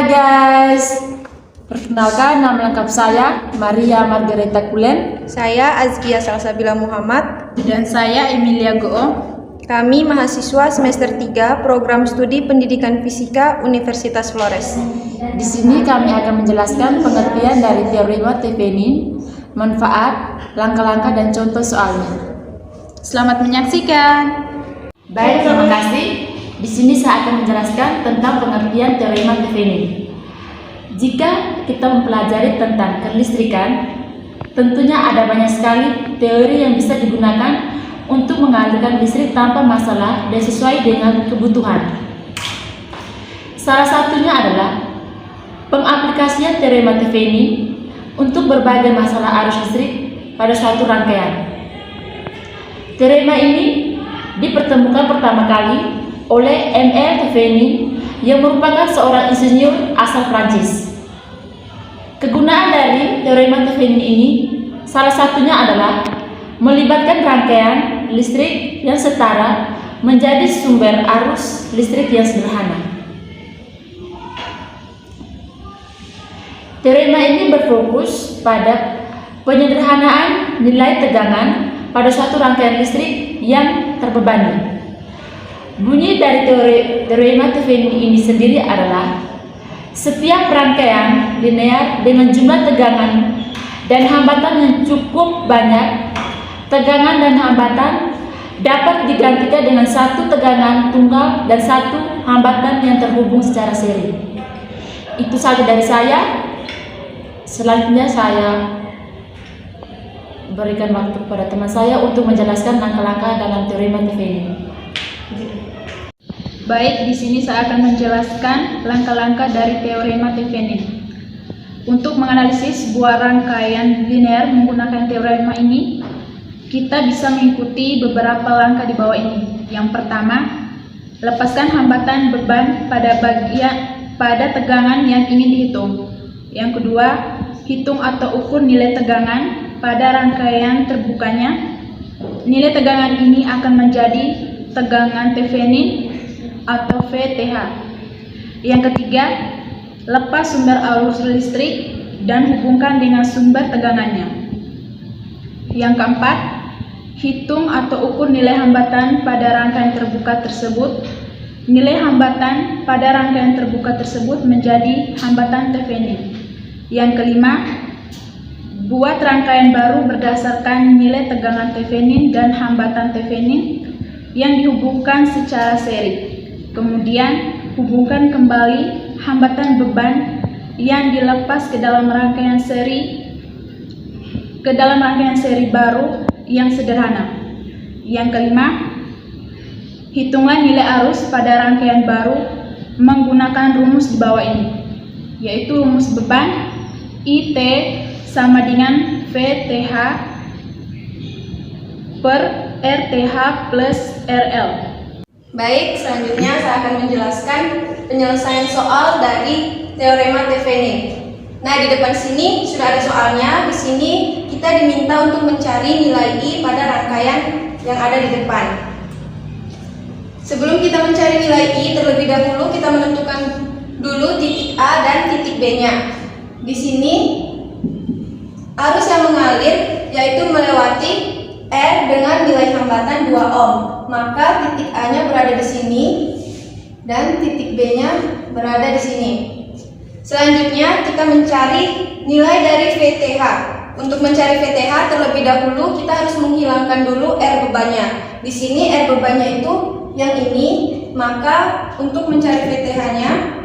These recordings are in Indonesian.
guys, perkenalkan nama lengkap saya Maria Margareta Kulen. Saya Azkia Salsabila Muhammad. Dan saya Emilia Goong. Kami mahasiswa semester 3 Program Studi Pendidikan Fisika Universitas Flores. Di sini kami akan menjelaskan pengertian dari teorema Thevenin, manfaat, langkah-langkah dan contoh soalnya. Selamat menyaksikan. Baik, terima kasih. Di sini saya akan menjelaskan tentang pengertian teorema Thevenin. Jika kita mempelajari tentang kelistrikan, tentunya ada banyak sekali teori yang bisa digunakan untuk mengalirkan listrik tanpa masalah dan sesuai dengan kebutuhan. Salah satunya adalah pengaplikasian teorema Thevenin untuk berbagai masalah arus listrik pada suatu rangkaian. Teorema ini dipertemukan pertama kali oleh M.L. Thevenin yang merupakan seorang insinyur asal Prancis. Kegunaan dari teorema Thevenin ini salah satunya adalah melibatkan rangkaian listrik yang setara menjadi sumber arus listrik yang sederhana. Teorema ini berfokus pada penyederhanaan nilai tegangan pada suatu rangkaian listrik yang terbebani. Bunyi dari teorema Thevenin ini sendiri adalah setiap rangkaian linear dengan jumlah tegangan dan hambatan yang cukup banyak, tegangan dan hambatan dapat digantikan dengan satu tegangan tunggal dan satu hambatan yang terhubung secara seri. Itu saja dari saya. Selanjutnya saya berikan waktu kepada teman saya untuk menjelaskan langkah-langkah dalam teorema Thevenin. Baik, di sini saya akan menjelaskan langkah-langkah dari teorema Thevenin. Untuk menganalisis sebuah rangkaian linear menggunakan teorema ini, kita bisa mengikuti beberapa langkah di bawah ini. Yang pertama, lepaskan hambatan beban pada tegangan yang ingin dihitung. Yang kedua, hitung atau ukur nilai tegangan pada rangkaian terbukanya. Nilai tegangan ini akan menjadi tegangan Thevenin atau VTH. Yang ketiga, lepas sumber arus listrik dan hubungkan dengan sumber tegangannya. Yang keempat, hitung atau ukur nilai hambatan pada rangkaian terbuka tersebut. Nilai hambatan pada rangkaian terbuka tersebut menjadi hambatan Thevenin. Yang kelima, buat rangkaian baru berdasarkan nilai tegangan Thevenin dan hambatan Thevenin yang dihubungkan secara seri. Kemudian, hubungkan kembali hambatan beban yang dilepas ke dalam rangkaian seri baru yang sederhana. Yang kelima, hitunglah nilai arus pada rangkaian baru menggunakan rumus di bawah ini, yaitu rumus beban IT sama dengan VTH per RTH plus RL. Baik, selanjutnya saya akan menjelaskan penyelesaian soal dari teorema Thevenin. Nah, di depan sini sudah ada soalnya. Di sini kita diminta untuk mencari nilai I pada rangkaian yang ada di depan. Sebelum kita mencari nilai I, terlebih dahulu kita menentukan dulu titik A dan titik B-nya. Di sini arus yang mengalir yaitu melewati R dengan nilai hambatan 2 ohm. Maka titik A-nya berada di sini dan titik B-nya berada di sini. Selanjutnya kita mencari nilai dari VTH. Untuk mencari VTH terlebih dahulu kita harus menghilangkan dulu R bebannya. Di sini R bebannya itu yang ini, maka untuk mencari VTH-nya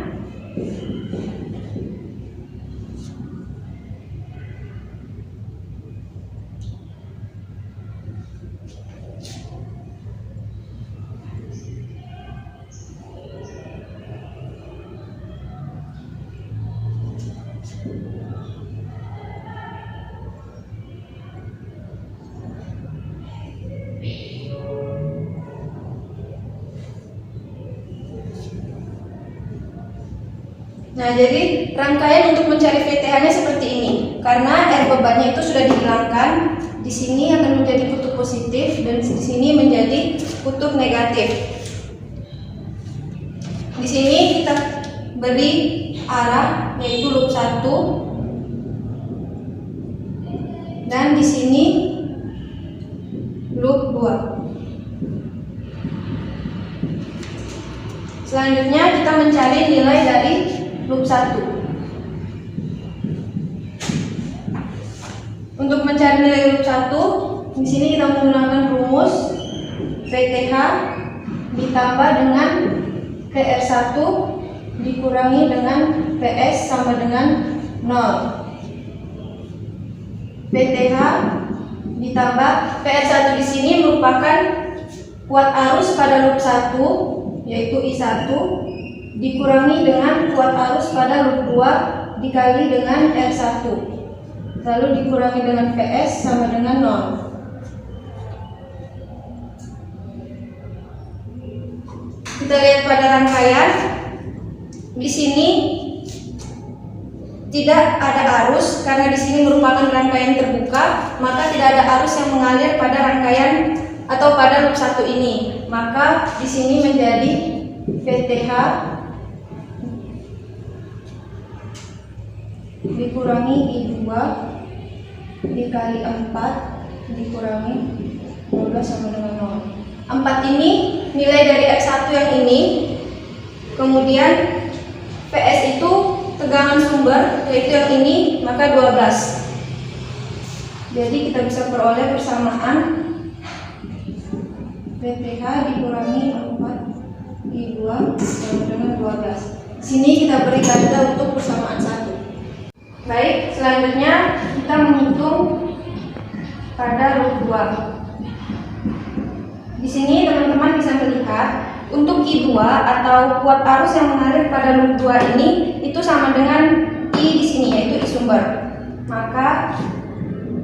Nah, jadi rangkaian untuk mencari VTH-nya seperti ini. Karena R bebannya itu sudah dihilangkan, di sini akan menjadi kutub positif dan di sini menjadi kutub negatif. Di sini kita beri arah yaitu loop 1 dan di sini loop 2. Selanjutnya kita mencari nilai dari loop 1. Untuk mencari nilai loop 1, di sini kita menggunakan rumus VTH ditambah dengan PR1 dikurangi dengan PS sama dengan 0. VTH ditambah PR1 di sini merupakan kuat arus pada loop 1 yaitu I1 dikurangi dengan kuat arus pada loop 2 dikali dengan R1 lalu dikurangi dengan PS sama dengan 0. Kita lihat pada rangkaian, di sini tidak ada arus karena di sini merupakan rangkaian terbuka, maka tidak ada arus yang mengalir pada rangkaian atau pada loop 1 ini. Maka di sini menjadi VTH dikurangi I2 dikali 4 dikurangi 12 sama dengan 0. 4 ini nilai dari R1 yang ini, kemudian PS itu tegangan sumber yaitu yang ini, maka 12. Jadi kita bisa peroleh persamaan VTH dikurangi 4 I2 sama dengan 12. Sini kita beri tanda untuk persamaan 1. Baik, selanjutnya kita menghitung pada loop 2. Di sini teman-teman bisa melihat untuk I2 atau kuat arus yang mengalir pada loop 2 ini itu sama dengan I di sini yaitu I sumber. Maka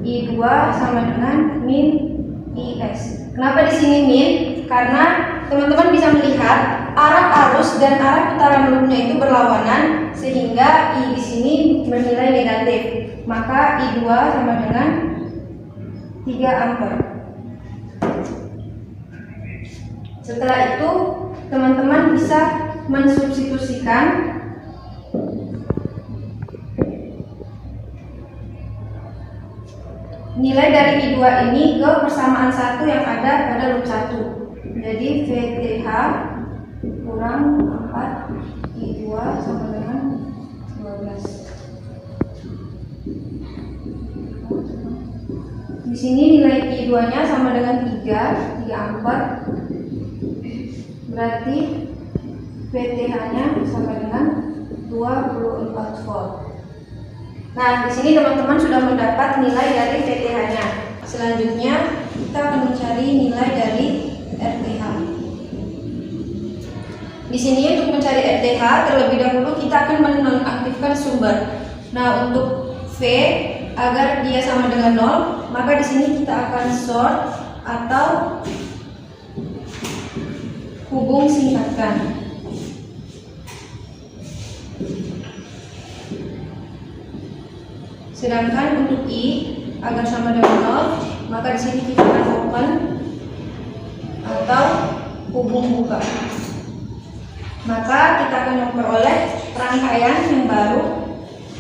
I2 sama dengan min IS. Kenapa di sini min? Karena teman-teman bisa melihat arah arus dan arah putaran loopnya itu berlawanan sehingga I di sini bernilai negatif. Maka I2 sama dengan 3 ampere. Setelah itu teman-teman bisa mensubstitusikan nilai dari I2 ini ke persamaan 1 yang ada pada loop 1. Jadi VTH kurang 4 I2 sama dengan 12. Di sini nilai I2-nya sama dengan 3 ampere. Berarti VTH-nya sama dengan 24 volt. Nah, di sini teman-teman sudah mendapat nilai dari VTH-nya. Selanjutnya kita akan mencari nilai dari RTH. Di sini untuk mencari RTH terlebih dahulu kita akan menonaktifkan sumber. Nah, untuk V agar dia sama dengan 0, maka di sini kita akan short atau hubung singkatkan. Sedangkan untuk I agar sama dengan 0, maka di sini kita akan open atau hubung buka. Maka kita akan memperoleh rangkaian yang baru.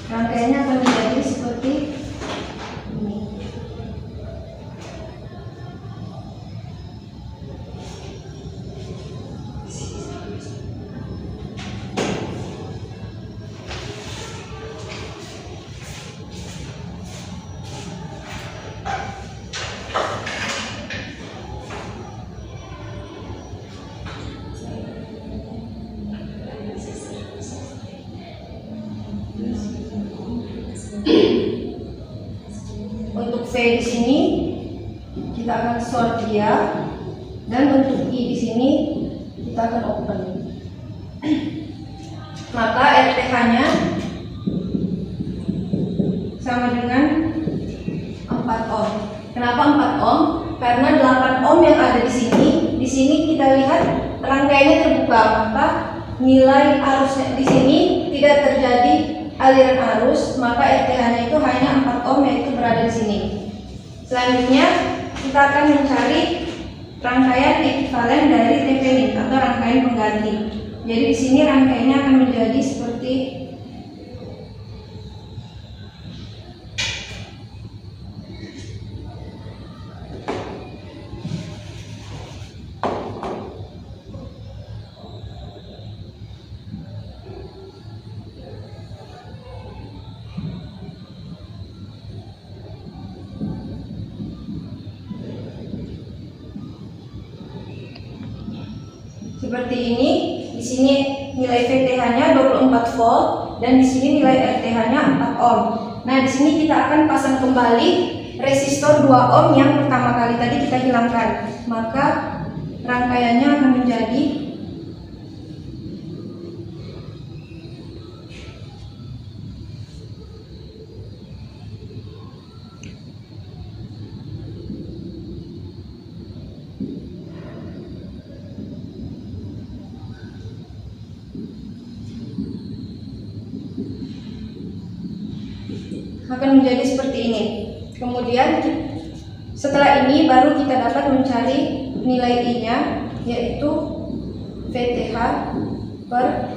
Rangkaiannya akan menjadi seperti ini. Untuk V di sini kita akan short dia, dan untuk I di sini kita akan open. Maka RTH-nya sama dengan 4 ohm. Kenapa 4 ohm? Karena 8 ohm yang ada di sini kita lihat rangkaiannya terbuka, maka nilai arusnya di sini tidak terjadi aliran arus, maka RTH-nya itu hanya 4 ohm yaitu berada di sini. Selanjutnya kita akan mencari rangkaian ekuivalen dari Thevenin atau rangkaian pengganti. Jadi di sini rangkaiannya akan menjadi seperti seperti ini. Di sini nilai VTH-nya 24 volt dan di sini nilai RTH-nya 4 ohm. Nah, di sini kita akan pasang kembali resistor 2 ohm yang pertama kali tadi kita hilangkan. Maka rangkaiannya akan menjadi seperti ini. Kemudian setelah ini baru kita dapat mencari nilai I-nya, yaitu VTH per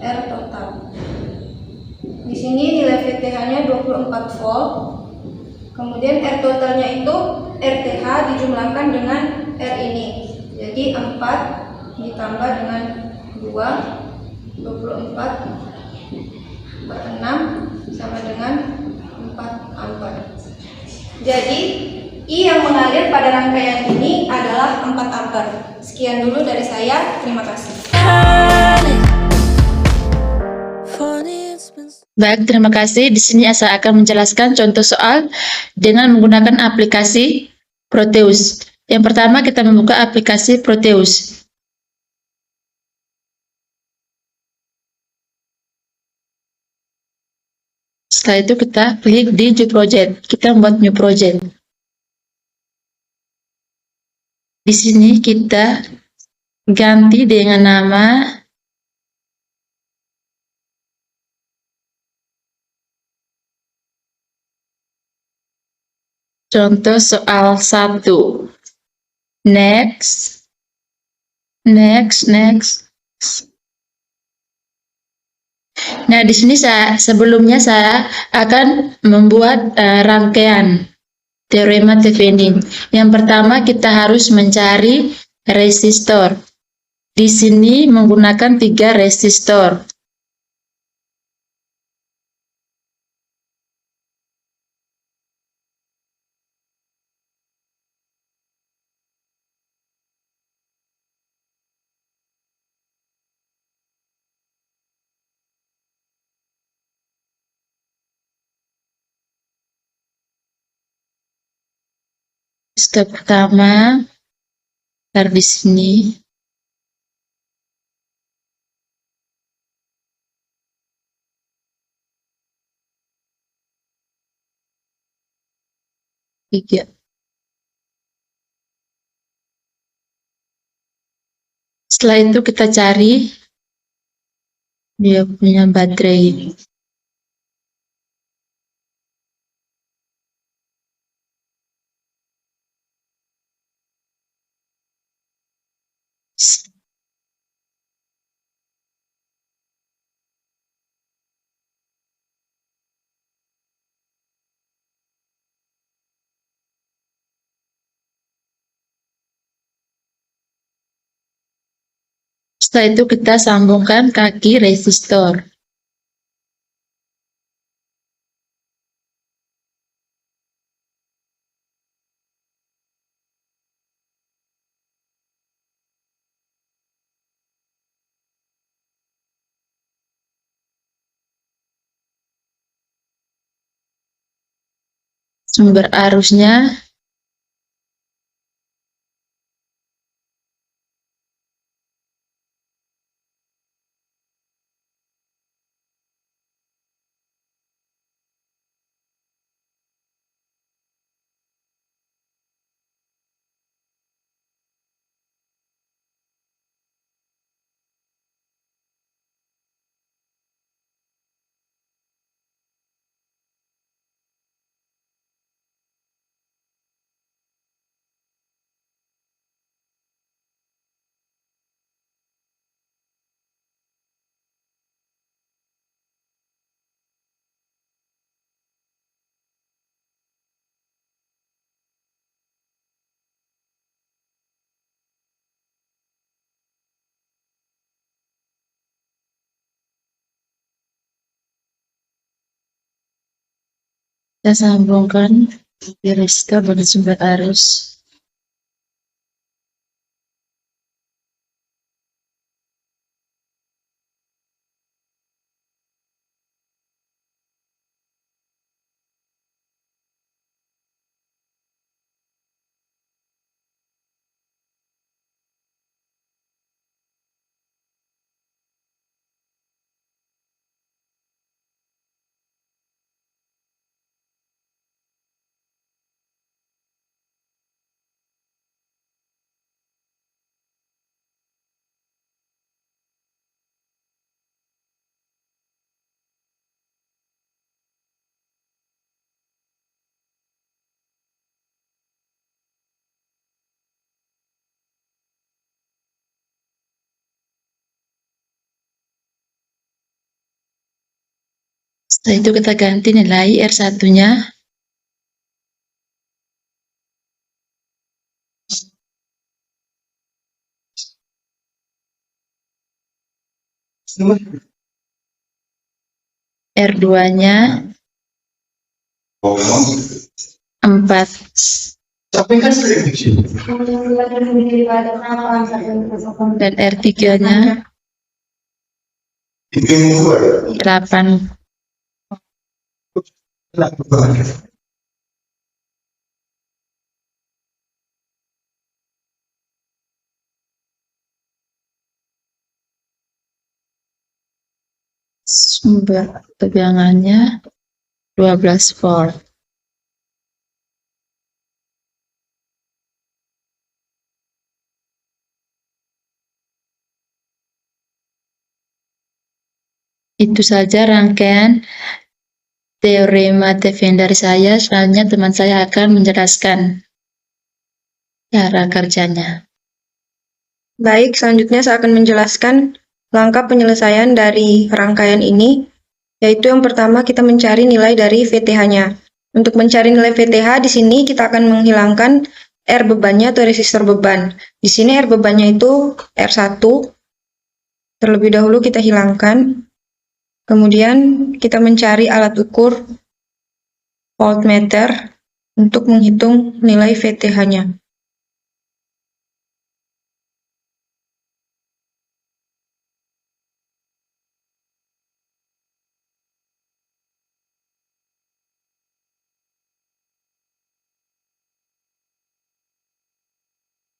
R total. Di sini nilai VTH-nya 24 volt. Kemudian R totalnya itu RTH dijumlahkan dengan R ini. Jadi 4 ditambah dengan 2, 24 per 6 sama dengan 4 ampere. Jadi I yang mengalir pada rangkaian ini adalah 4 ampere. Sekian dulu dari saya, terima kasih. Baik, terima kasih. Di sini saya akan menjelaskan contoh soal dengan menggunakan aplikasi Proteus. Yang pertama kita membuka aplikasi Proteus. Setelah itu kita klik di New Project. Kita membuat New Project. Di sini kita ganti dengan nama contoh soal 1. Next. Nah, di sini sebelumnya saya akan membuat rangkaian teorema Thevenin. Yang pertama kita harus mencari resistor. Di sini menggunakan 3 resistor. Step pertama, taruh di sini. Tiga. Setelah itu kita cari dia punya baterai. Setelah itu kita sambungkan kaki resistor. Sumber arusnya kita sambungkan di resistor dengan sumber arus. Setelah itu kita ganti nilai R1-nya. R2-nya 4. Dan R3-nya 8. Sumber tegangannya 12 volt. Itu saja rangkaian teorema Thevenin dari saya. Selanjutnya teman saya akan menjelaskan cara kerjanya. Baik, selanjutnya saya akan menjelaskan langkah penyelesaian dari rangkaian ini, yaitu yang pertama kita mencari nilai dari VTH-nya. Untuk mencari nilai VTH di sini kita akan menghilangkan R bebannya atau resistor beban. Di sini R bebannya itu R1. Terlebih dahulu kita hilangkan. Kemudian kita mencari alat ukur voltmeter untuk menghitung nilai VTH-nya.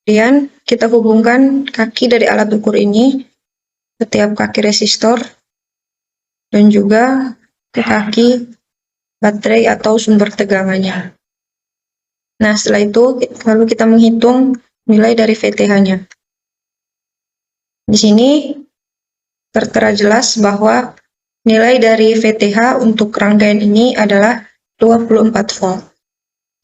Kemudian kita hubungkan kaki dari alat ukur ini ke tiap kaki resistor dan juga ke kaki baterai atau sumber tegangannya. Nah, setelah itu lalu kita menghitung nilai dari VTH-nya. Di sini tertera jelas bahwa nilai dari VTH untuk rangkaian ini adalah 24 volt.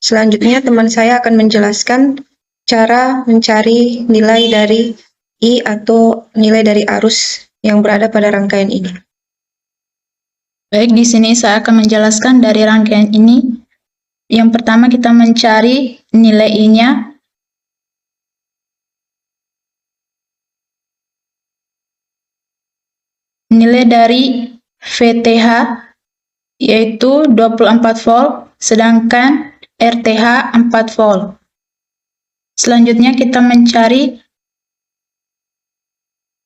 Selanjutnya teman saya akan menjelaskan cara mencari nilai dari I atau nilai dari arus yang berada pada rangkaian ini. Baik, di sini saya akan menjelaskan dari rangkaian ini. Yang pertama kita mencari nilai I-nya. Nilai dari VTH yaitu 24 volt, sedangkan RTH 4 volt. Selanjutnya kita mencari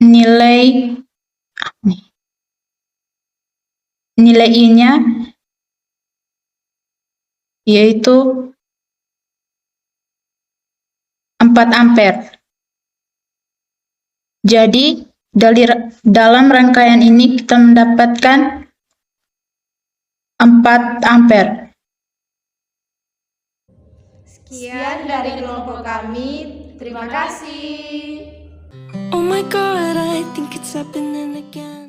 nilai I-nya yaitu 4 ampere. Jadi dalam rangkaian ini kita mendapatkan 4 ampere. Sekian dari kelompok kami. Terima kasih. Oh my god, I think it's happening again.